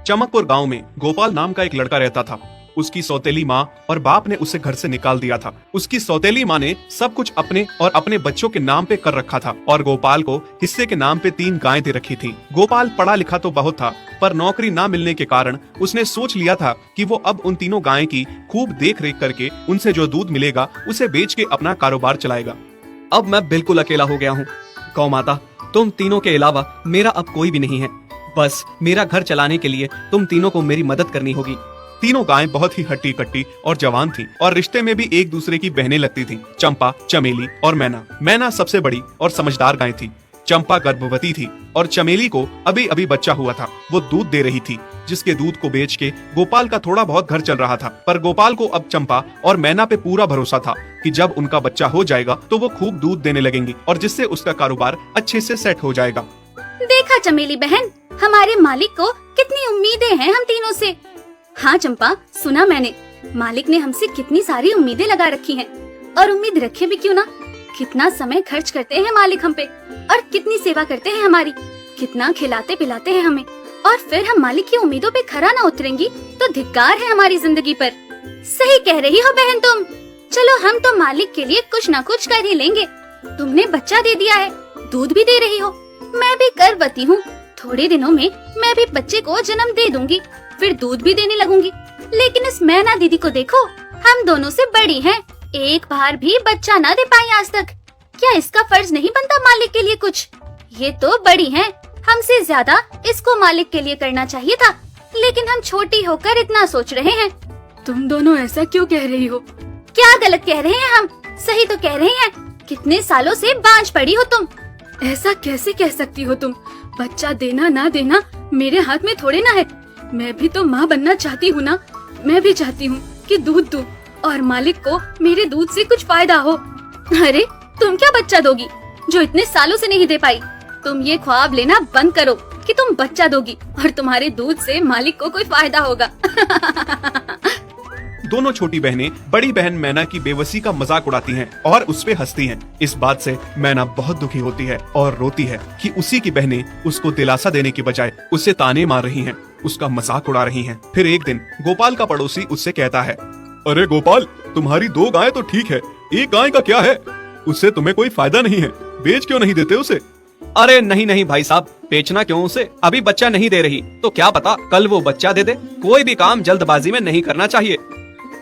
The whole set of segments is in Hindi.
चमकपुर गांव में गोपाल नाम का एक लड़का रहता था। उसकी सौतेली माँ और बाप ने उसे घर से निकाल दिया था। उसकी सौतेली माँ ने सब कुछ अपने और अपने बच्चों के नाम पे कर रखा था और गोपाल को हिस्से के नाम पे 3 गायें दे रखी थी। गोपाल पढ़ा लिखा तो बहुत था, पर नौकरी ना मिलने के कारण उसने सोच लिया था कि वो अब उन तीनों गायें की खूब देख रेख करके उनसे जो दूध मिलेगा उसे बेच के अपना कारोबार चलाएगा। अब मैं बिल्कुल अकेला हो गया हूँ। गौ माता, तुम तीनों के अलावा मेरा अब कोई भी नहीं है। बस मेरा घर चलाने के लिए तुम तीनों को मेरी मदद करनी होगी। तीनों गायें बहुत ही हट्टी कट्टी और जवान थीं और रिश्ते में भी एक दूसरे की बहनें लगती थीं। चंपा, चमेली और मैना। मैना सबसे बड़ी और समझदार गाय थी। चंपा गर्भवती थी और चमेली को अभी अभी बच्चा हुआ था। वो दूध दे रही थी, जिसके दूध को बेच के गोपाल का थोड़ा बहुत घर चल रहा था। पर गोपाल को अब चंपा और मैना पे पूरा भरोसा था कि जब उनका बच्चा हो जाएगा तो वो खूब दूध देने लगेंगी और जिससे उसका कारोबार अच्छे से सेट हो जाएगा। देखा चमेली बहन, हमारे मालिक को कितनी उम्मीदें हैं हम तीनों से। हाँ चंपा, सुना मैंने, मालिक ने हमसे कितनी सारी उम्मीदें लगा रखी हैं। और उम्मीद रखे भी क्यों ना, कितना समय खर्च करते हैं मालिक हम पे और कितनी सेवा करते हैं हमारी, कितना खिलाते पिलाते हैं हमें। और फिर हम मालिक की उम्मीदों पे खरा ना उतरेंगी तो धिक्कार है हमारी जिंदगी पर। सही कह रही हो बहन तुम। चलो हम तो मालिक के लिए कुछ ना कुछ कर ही लेंगे। तुमने बच्चा दे दिया है, दूध भी दे रही हो, मैं भी गर्भवती हूँ। थोड़े दिनों में मैं भी बच्चे को जन्म दे दूंगी, फिर दूध भी देने लगूंगी। लेकिन इस मैना दीदी को देखो, हम दोनों से बड़ी हैं, एक बार भी बच्चा ना दे पाई आज तक। क्या इसका फर्ज नहीं बनता मालिक के लिए कुछ? ये तो बड़ी हैं, हमसे ज्यादा इसको मालिक के लिए करना चाहिए था, लेकिन हम छोटी होकर इतना सोच रहे हैं। तुम दोनों ऐसा क्यों कह रही हो? क्या गलत कह रहे हैं हम? सही तो कह रहे हैं। कितने सालों से बांझ पड़ी हो तुम। ऐसा कैसे कह सकती हो तुम? बच्चा देना ना देना मेरे हाथ में थोड़े ना है। मैं भी तो माँ बनना चाहती हूँ ना। मैं भी चाहती हूँ कि दूध दूँ और मालिक को मेरे दूध से कुछ फायदा हो। अरे तुम क्या बच्चा दोगी जो इतने सालों से नहीं दे पाई? तुम ये ख्वाब लेना बंद करो कि तुम बच्चा दोगी और तुम्हारे दूध से मालिक को कोई फायदा होगा। दोनों छोटी बहनें बड़ी बहन मैना की बेबसी का मजाक उड़ाती हैं और उस पे हंसती हैं। इस बात से मैना बहुत दुखी होती है और रोती है कि उसी की बहनें उसको दिलासा देने के बजाय उसे ताने मार रही हैं, उसका मजाक उड़ा रही हैं। फिर एक दिन गोपाल का पड़ोसी उससे कहता है, अरे गोपाल, तुम्हारी 2 गायें तो ठीक है, एक गाय का क्या है? उससे तुम्हें कोई फायदा नहीं है, बेच क्यों नहीं देते उसे? अरे नहीं नहीं भाई साहब, बेचना क्यों उसे? अभी बच्चा नहीं दे रही तो क्या पता कल वो बच्चा दे दे। कोई भी काम जल्दबाजी में नहीं करना चाहिए।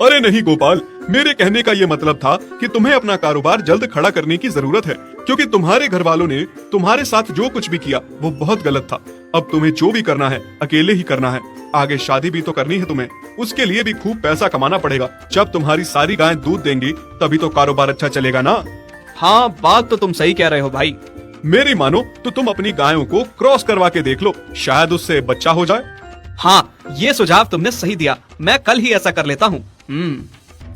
अरे नहीं गोपाल, मेरे कहने का ये मतलब था कि तुम्हें अपना कारोबार जल्द खड़ा करने की जरूरत है, क्योंकि तुम्हारे घर वालों ने तुम्हारे साथ जो कुछ भी किया वो बहुत गलत था। अब तुम्हें जो भी करना है अकेले ही करना है। आगे शादी भी तो करनी है तुम्हें, उसके लिए भी खूब पैसा कमाना पड़ेगा। जब तुम्हारी सारी गायें दूध देंगी तभी तो कारोबार अच्छा चलेगा ना। हाँ, बात तो तुम सही कह रहे हो भाई। मेरी मानो तो तुम अपनी गायों को क्रॉस करवा के देख लो, शायद उससे बच्चा हो जाए। हाँ, ये सुझाव तुमने सही दिया, मैं कल ही ऐसा कर लेता हूँ।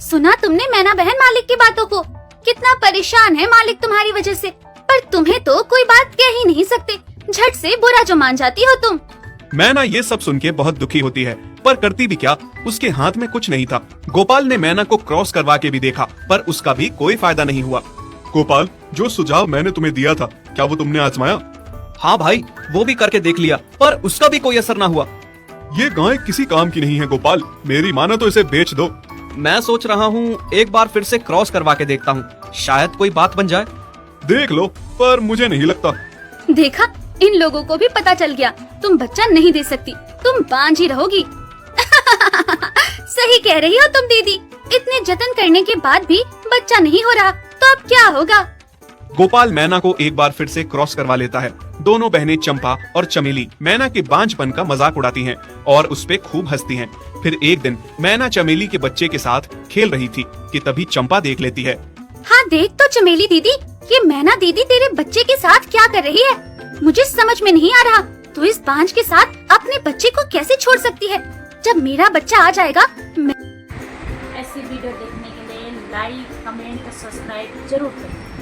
सुना तुमने मैना बहन मालिक की बातों को? कितना परेशान है मालिक तुम्हारी वजह से। पर तुम्हें तो कोई बात कह ही नहीं सकते, झट से बुरा जो मान जाती हो तुम। मैना ये सब सुन के बहुत दुखी होती है, पर करती भी क्या, उसके हाथ में कुछ नहीं था। गोपाल ने मैना को क्रॉस करवा के भी देखा, पर उसका भी कोई फायदा नहीं हुआ। गोपाल, जो सुझाव मैंने तुम्हें दिया था, क्या वो तुमने आजमाया? हाँ भाई, वो भी करके देख लिया, पर उसका भी कोई असर ना हुआ। ये गाय किसी काम की नहीं है गोपाल, मेरी मानो तो इसे बेच दो। मैं सोच रहा हूँ एक बार फिर से क्रॉस करवा के देखता हूँ, शायद कोई बात बन जाए। देख लो, पर मुझे नहीं लगता। देखा, इन लोगों को भी पता चल गया तुम बच्चा नहीं दे सकती, तुम बांझ ही रहोगी। सही कह रही हो तुम दीदी, इतने जतन करने के बाद भी बच्चा नहीं हो रहा तो अब क्या होगा? गोपाल मैना को एक बार फिर से क्रॉस करवा लेता है। दोनों बहनें चंपा और चमेली मैना के बांझपन का मजाक उड़ाती हैं और उस पे खूब हंसती हैं। फिर एक दिन मैना चमेली के बच्चे के साथ खेल रही थी कि तभी चंपा देख लेती है। हाँ देख तो चमेली दीदी, ये मैना दीदी तेरे बच्चे के साथ क्या कर रही है? मुझे समझ में नहीं आ रहा, तो इस बांझ के साथ अपने बच्चे को कैसे छोड़ सकती है? जब मेरा बच्चा आ जाएगा ऐसी वीडियो देखने के लिए लाइक, कमेंट, सब्सक्राइब जरूर करें।